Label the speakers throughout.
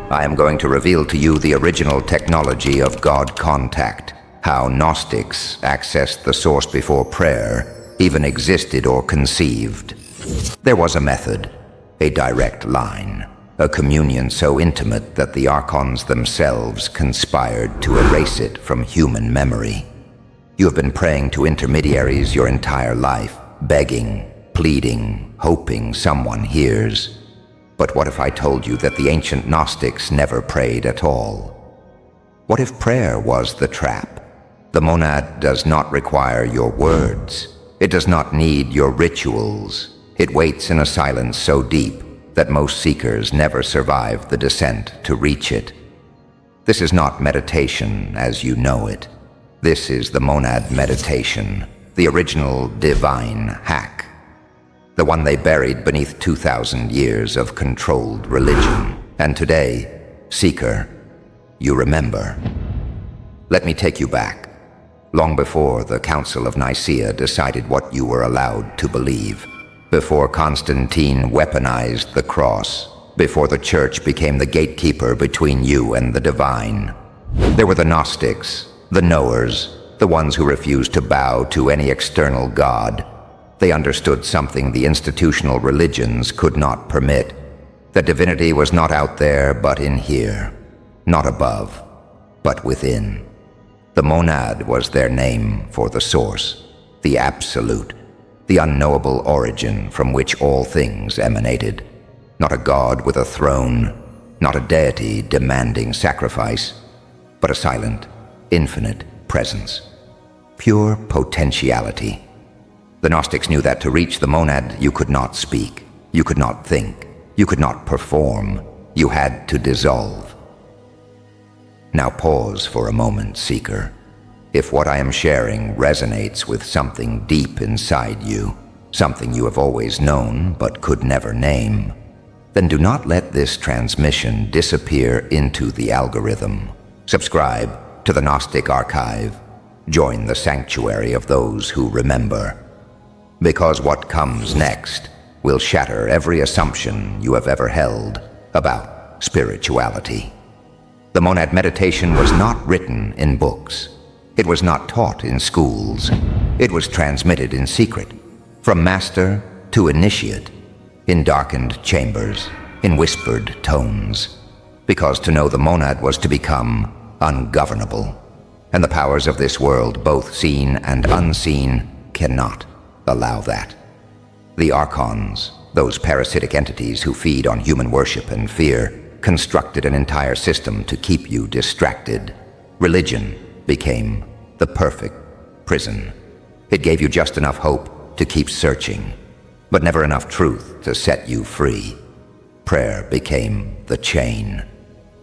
Speaker 1: I am going to reveal to you the original technology of God contact, how Gnostics accessed the source before prayer even existed or conceived. There was a method, a direct line, a communion so intimate that the Archons themselves conspired to erase it from human memory. You have been praying to intermediaries your entire life, begging, pleading, hoping someone hears. But what if I told you that the ancient Gnostics never prayed at all? What if prayer was the trap? The monad does not require your words. It does not need your rituals. It waits in a silence so deep that most seekers never survive the descent to reach it. This is not meditation as you know it. This is the monad meditation, the original divine hack. The one they buried beneath 2,000 years of controlled religion. And today, seeker, you remember. Let me take you back, long before the Council of Nicaea decided what you were allowed to believe, before Constantine weaponized the cross, before the Church became the gatekeeper between you and the divine. There were the Gnostics, the knowers, the ones who refused to bow to any external god. They understood something the institutional religions could not permit. That divinity was not out there, but in here. Not above, but within. The monad was their name for the source, the absolute, the unknowable origin from which all things emanated. Not a god with a throne, not a deity demanding sacrifice, but a silent, infinite presence. Pure potentiality. The Gnostics knew that to reach the monad, you could not speak, you could not think, you could not perform, you had to dissolve. Now pause for a moment, seeker. If what I am sharing resonates with something deep inside you, something you have always known but could never name, then do not let this transmission disappear into the algorithm. Subscribe to the Gnostic Archive. Join the sanctuary of those who remember. Because what comes next will shatter every assumption you have ever held about spirituality. The monad meditation was not written in books. It was not taught in schools. It was transmitted in secret, from master to initiate, in darkened chambers, in whispered tones. Because to know the monad was to become ungovernable, and the powers of this world, both seen and unseen, cannot allow that. The Archons, those parasitic entities who feed on human worship and fear, constructed an entire system to keep you distracted. Religion became the perfect prison. It gave you just enough hope to keep searching, but never enough truth to set you free. Prayer became the chain.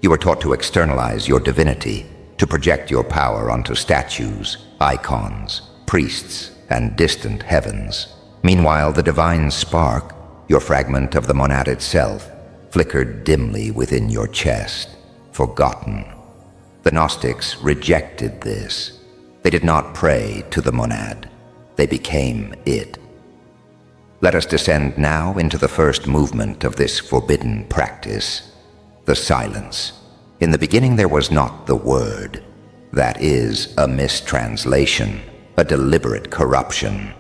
Speaker 1: You were taught to externalize your divinity, to project your power onto statues, icons, priests, and distant heavens. Meanwhile, the divine spark, your fragment of the monad itself, flickered dimly within your chest, forgotten. The Gnostics rejected this. They did not pray to the monad. They became it. Let us descend now into the first movement of this forbidden practice, the silence. In the beginning there was not the word. That is a mistranslation, a deliberate corruption.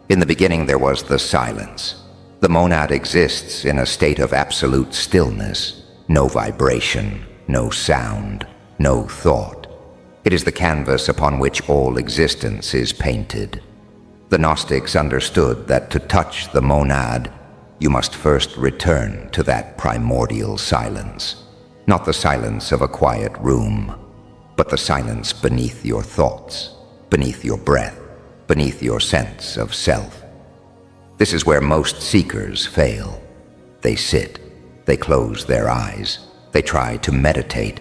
Speaker 1: In the beginning there was the silence. The monad exists in a state of absolute stillness, no vibration, no sound, no thought. It is the canvas upon which all existence is painted. The Gnostics understood that to touch the monad, you must first return to that primordial silence. Not the silence of a quiet room, but the silence beneath your thoughts, beneath your breath, beneath your sense of self. This is where most seekers fail. They sit, they close their eyes, they try to meditate,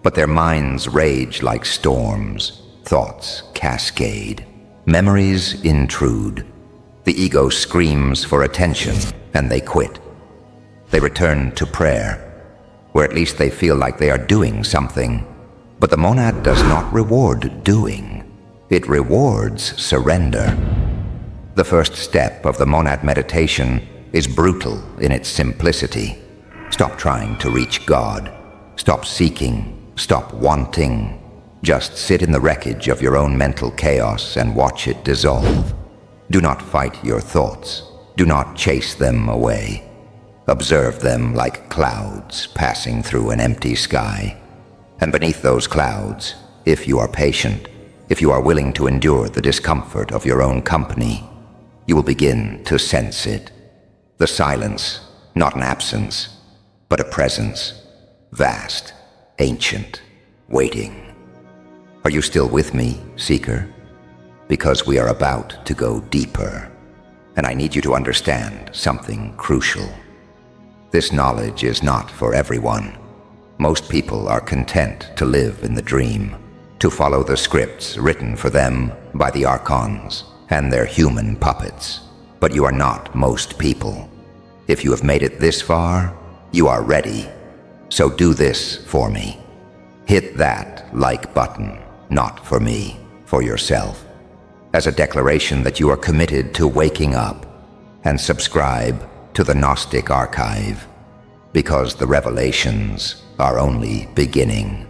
Speaker 1: but their minds rage like storms, thoughts cascade, memories intrude. The ego screams for attention, and they quit. They return to prayer, where at least they feel like they are doing something. But the monad does not reward doing. It rewards surrender. The first step of the monad meditation is brutal in its simplicity. Stop trying to reach God. Stop seeking, stop wanting. Just sit in the wreckage of your own mental chaos and watch it dissolve. Do not fight your thoughts. Do not chase them away. Observe them like clouds passing through an empty sky. And beneath those clouds, if you are patient, if you are willing to endure the discomfort of your own company, you will begin to sense it. The silence, not an absence, but a presence, vast, ancient, waiting. Are you still with me, Seeker? Because we are about to go deeper, and I need you to understand something crucial. This knowledge is not for everyone. Most people are content to live in the dream, to follow the scripts written for them by the Archons and their human puppets. But you are not most people. If you have made it this far, you are ready. So do this for me. Hit that like button, not for me, for yourself, as a declaration that you are committed to waking up, and subscribe to the Gnostic archive, because the revelations are only beginning.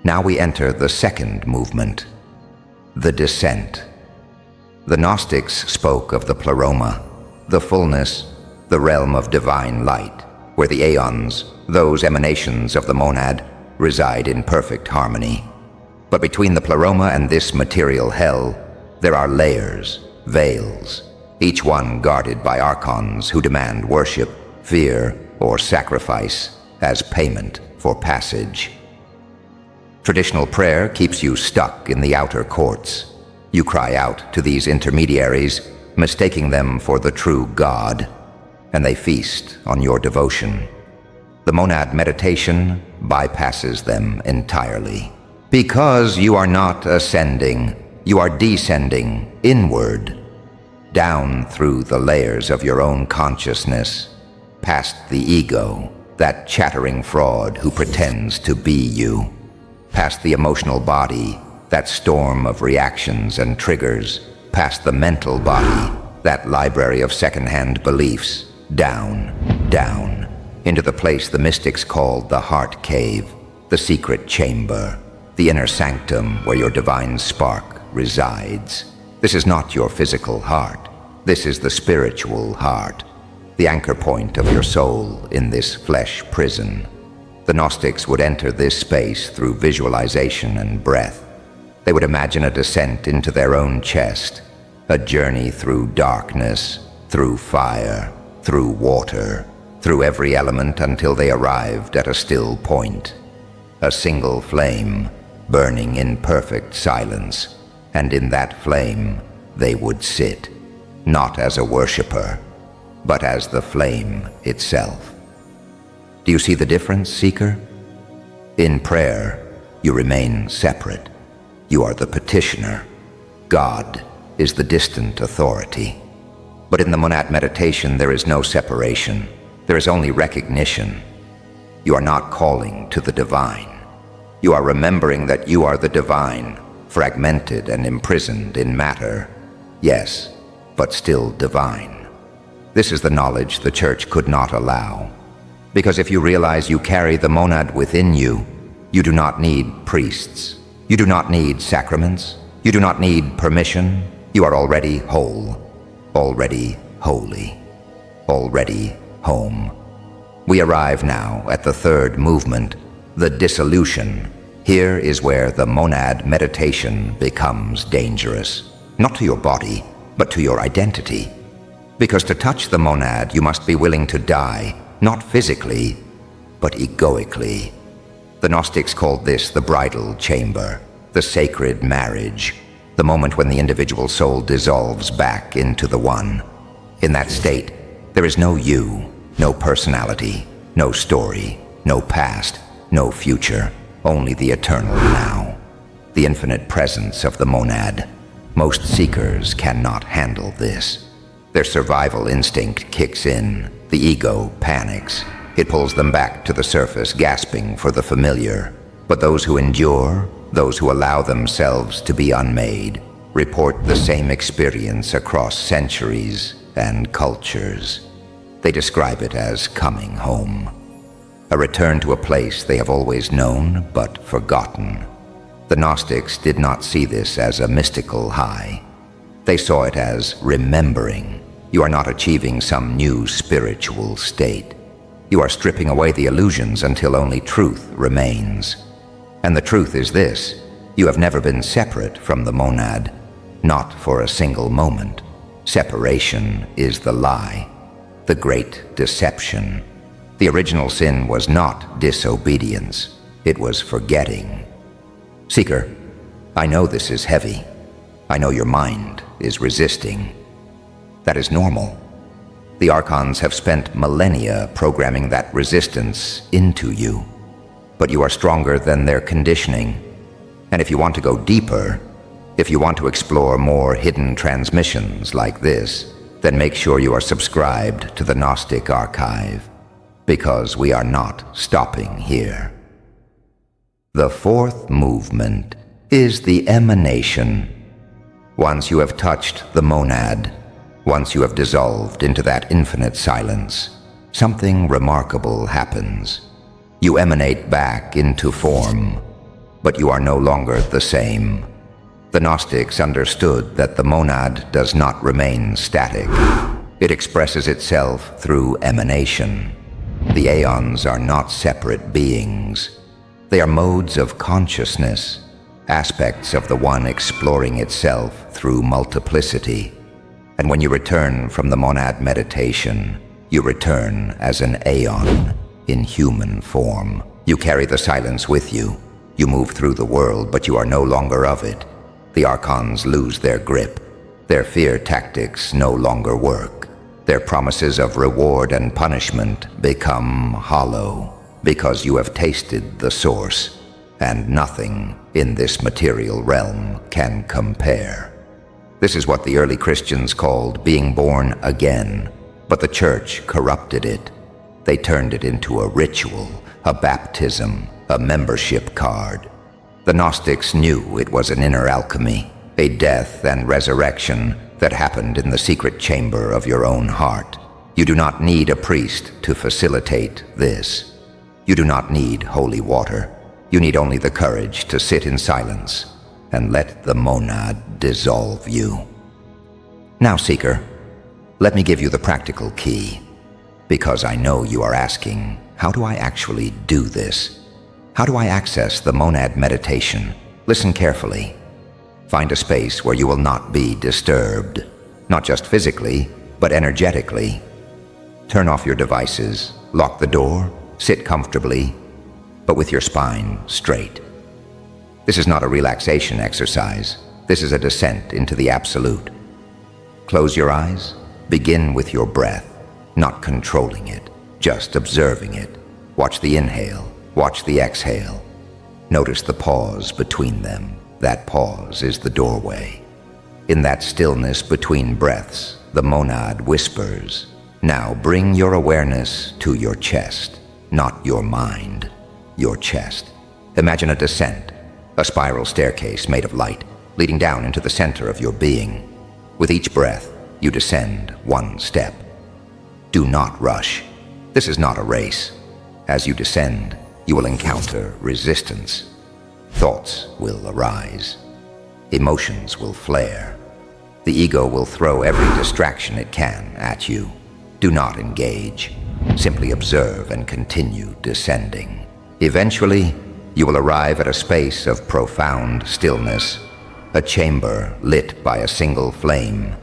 Speaker 1: Now we enter the second movement, the descent. The Gnostics spoke of the Pleroma, the fullness, the realm of divine light, where the aeons, those emanations of the monad, reside in perfect harmony. But between the Pleroma and this material hell, there are layers, veils, each one guarded by Archons who demand worship, fear, or sacrifice as payment for passage. Traditional prayer keeps you stuck in the outer courts. You cry out to these intermediaries, mistaking them for the true God, and they feast on your devotion. The monad meditation bypasses them entirely. Because you are not ascending, you are descending inward, down through the layers of your own consciousness, past the ego, that chattering fraud who pretends to be you, past the emotional body, that storm of reactions and triggers, past the mental body, that library of second-hand beliefs, down, down, into the place the mystics called the heart cave, the secret chamber, the inner sanctum where your divine spark resides. This is not your physical heart. This is the spiritual heart, the anchor point of your soul in this flesh prison. The Gnostics would enter this space through visualization and breath. They would imagine a descent into their own chest, a journey through darkness, through fire, through water, through every element until they arrived at a still point, a single flame burning in perfect silence, and in that flame they would sit, not as a worshipper, but as the flame itself. Do you see the difference, Seeker? In prayer, you remain separate. You are the petitioner. God is the distant authority. But in the monad meditation, there is no separation. There is only recognition. You are not calling to the divine. You are remembering that you are the divine, fragmented and imprisoned in matter. Yes, but still divine. This is the knowledge the Church could not allow. Because if you realize you carry the monad within you, you do not need priests. You do not need sacraments. You do not need permission. You are already whole, already holy, already home. We arrive now at the third movement, the dissolution. Here is where the monad meditation becomes dangerous, not to your body, but to your identity. Because to touch the monad, you must be willing to die, not physically, but egoically. The Gnostics called this the bridal chamber, the sacred marriage, the moment when the individual soul dissolves back into the one. In that state, there is no you, no personality, no story, no past, no future, only the eternal now, the infinite presence of the monad. Most seekers cannot handle this. Their survival instinct kicks in. The ego panics. It pulls them back to the surface, gasping for the familiar. But those who endure, those who allow themselves to be unmade, report the same experience across centuries and cultures. They describe it as coming home. a return to a place they have always known but forgotten. The Gnostics did not see this as a mystical high. They saw it as remembering. You are not achieving some new spiritual state. You are stripping away the illusions until only truth remains. And the truth is this: you have never been separate from the monad, not for a single moment. Separation is the lie, the great deception. The original sin was not disobedience, it was forgetting. Seeker, I know this is heavy. I know your mind is resisting. That is normal. The Archons have spent millennia programming that resistance into you. But you are stronger than their conditioning. And if you want to go deeper, if you want to explore more hidden transmissions like this, then make sure you are subscribed to the Gnostic Archive, because we are not stopping here. The fourth movement is the emanation. Once you have touched the monad, once you have dissolved into that infinite silence, something remarkable happens. You emanate back into form, but you are no longer the same. The Gnostics understood that the monad does not remain static. It expresses itself through emanation. The aeons are not separate beings. They are modes of consciousness, aspects of the one exploring itself through multiplicity. And when you return from the monad meditation, you return as an aeon in human form. You carry the silence with you. You move through the world, but you are no longer of it. The Archons lose their grip. Their fear tactics no longer work. Their promises of reward and punishment become hollow, because you have tasted the source, and nothing in this material realm can compare. This is what the early Christians called being born again, but the Church corrupted it. They turned it into a ritual, a baptism, a membership card. The Gnostics knew it was an inner alchemy, a death and resurrection that happened in the secret chamber of your own heart. You do not need a priest to facilitate this. You do not need holy water. You need only the courage to sit in silence and let the monad dissolve you. Now, Seeker, let me give you the practical key, because I know you are asking, how do I actually do this? How do I access the monad meditation? Listen carefully. Find a space where you will not be disturbed, not just physically, but energetically. Turn off your devices, lock the door, sit comfortably, but with your spine straight. This is not a relaxation exercise. This is a descent into the absolute. Close your eyes. Begin with your breath, not controlling it, just observing it. Watch the inhale, watch the exhale. Notice the pause between them. That pause is the doorway. In that stillness between breaths, the monad whispers, "Now bring your awareness to your chest, not your mind, your chest." Imagine a descent, a spiral staircase made of light, leading down into the center of your being. With each breath, you descend one step. Do not rush. This is not a race. As you descend, you will encounter resistance. Thoughts will arise. Emotions will flare. The ego will throw every distraction it can at you. Do not engage. Simply observe and continue descending. Eventually, you will arrive at a space of profound stillness, a chamber lit by a single flame.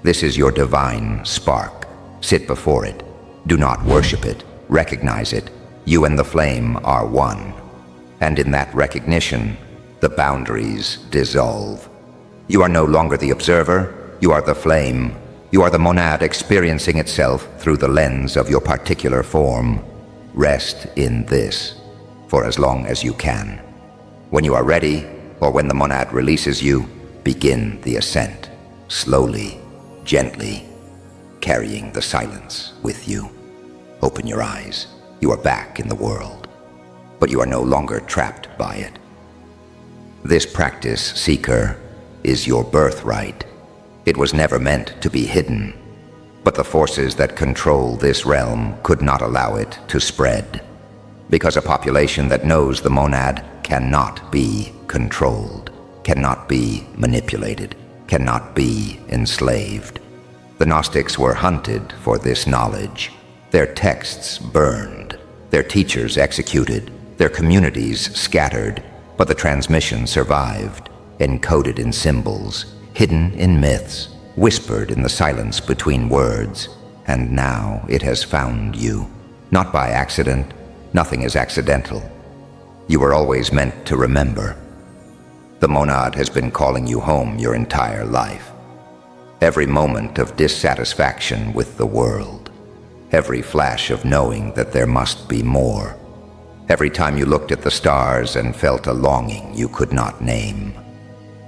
Speaker 1: This is your divine spark. Sit before it. Do not worship it. Recognize it. You and the flame are one. And in that recognition, the boundaries dissolve. You are no longer the observer. You are the flame. You are the monad experiencing itself through the lens of your particular form. Rest in this for as long as you can. When you are ready, or when the monad releases you, begin the ascent, slowly, gently, carrying the silence with you. Open your eyes. You are back in the world, but you are no longer trapped by it. This practice, Seeker, is your birthright. It was never meant to be hidden, but the forces that control this realm could not allow it to spread. Because a population that knows the monad cannot be controlled, cannot be manipulated, cannot be enslaved. The Gnostics were hunted for this knowledge, their texts burned, their teachers executed, their communities scattered, but the transmission survived, encoded in symbols, hidden in myths, whispered in the silence between words, and now it has found you. Not by accident, nothing is accidental. You were always meant to remember. The monad has been calling you home your entire life. Every moment of dissatisfaction with the world, every flash of knowing that there must be more, every time you looked at the stars and felt a longing you could not name,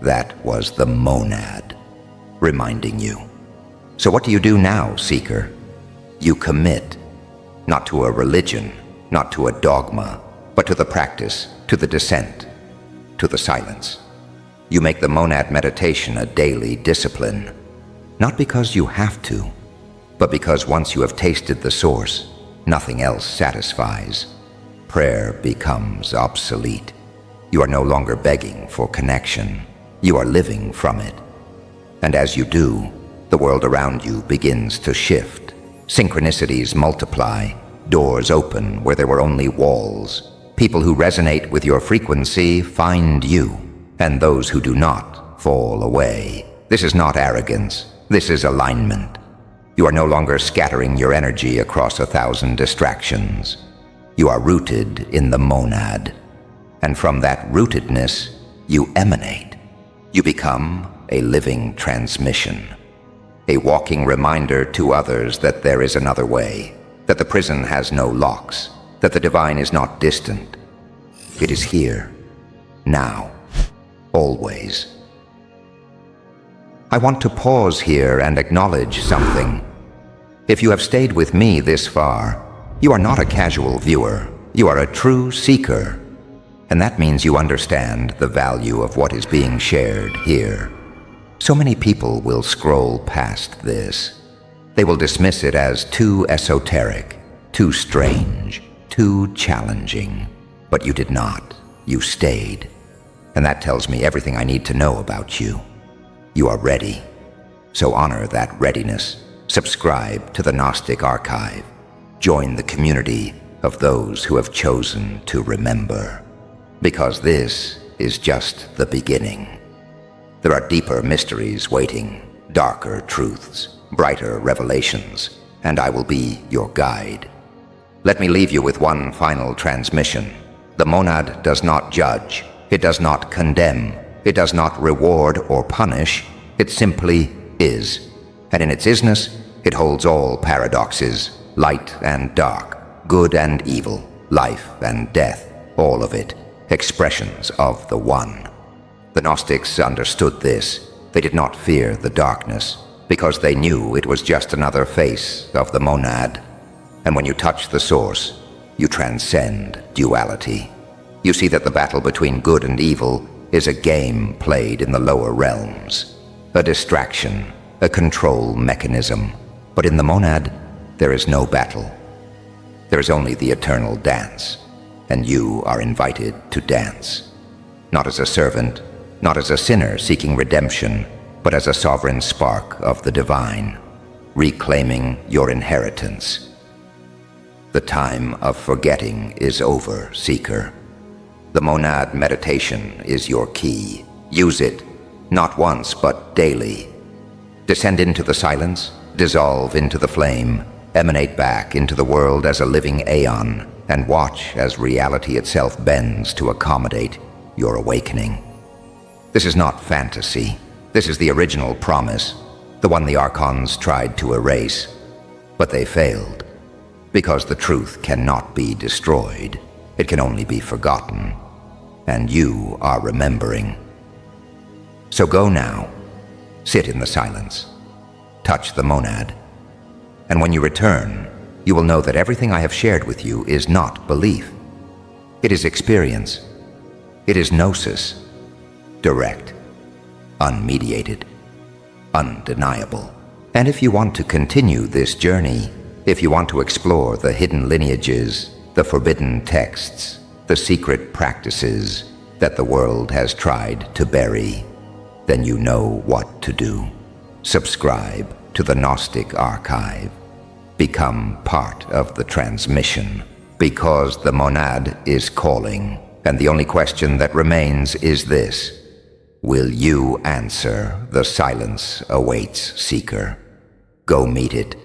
Speaker 1: that was the monad reminding you. So what do you do now, Seeker? You commit, not to a religion, not to a dogma, but to the practice, to the descent, to the silence. You make the monad meditation a daily discipline, not because you have to, but because once you have tasted the source, nothing else satisfies. Prayer becomes obsolete. You are no longer begging for connection. You are living from it. And as you do, the world around you begins to shift. Synchronicities multiply, doors open where there were only walls. People who resonate with your frequency find you, and those who do not fall away. This is not arrogance. This is alignment. You are no longer scattering your energy across 1,000 distractions. You are rooted in the monad, and from that rootedness, you emanate. You become a living transmission, a walking reminder to others that there is another way, that the prison has no locks, that the divine is not distant. It is here, now, always. I want to pause here and acknowledge something. If you have stayed with me this far, you are not a casual viewer. You are a true seeker. And that means you understand the value of what is being shared here. So many people will scroll past this. They will dismiss it as too esoteric, too strange, too challenging. But you did not. You stayed. And that tells me everything I need to know about you. You are ready. So honor that readiness. Subscribe to the Gnostic Archive. Join the community of those who have chosen to remember. Because this is just the beginning. There are deeper mysteries waiting, darker truths, brighter revelations, and I will be your guide. Let me leave you with one final transmission. The monad does not judge. It does not condemn. It does not reward or punish. It simply is. And in its isness, it holds all paradoxes, light and dark, good and evil, life and death, all of it, expressions of the One. The Gnostics understood this. They did not fear the darkness, because they knew it was just another face of the monad. And when you touch the source, you transcend duality. You see that the battle between good and evil is a game played in the lower realms, a distraction, a control mechanism. But in the monad, there is no battle. There is only the eternal dance, and you are invited to dance. Not as a servant, not as a sinner seeking redemption, but as a sovereign spark of the divine, reclaiming your inheritance. The time of forgetting is over, Seeker. The monad meditation is your key. Use it, not once, but daily. Descend into the silence, dissolve into the flame, emanate back into the world as a living aeon, and watch as reality itself bends to accommodate your awakening. This is not fantasy. This is the original promise, the one the Archons tried to erase. But they failed, because the truth cannot be destroyed. It can only be forgotten. And you are remembering. So go now. Sit in the silence. Touch the monad. And when you return, you will know that everything I have shared with you is not belief. It is experience. It is gnosis. Direct. Unmediated. Undeniable. And if you want to continue this journey, if you want to explore the hidden lineages, the forbidden texts, the secret practices that the world has tried to bury, then you know what to do. Subscribe to the Gnostic Archive. Become part of the transmission, because the monad is calling, and the only question that remains is this: will you answer? The silence awaits, Seeker. Go meet it.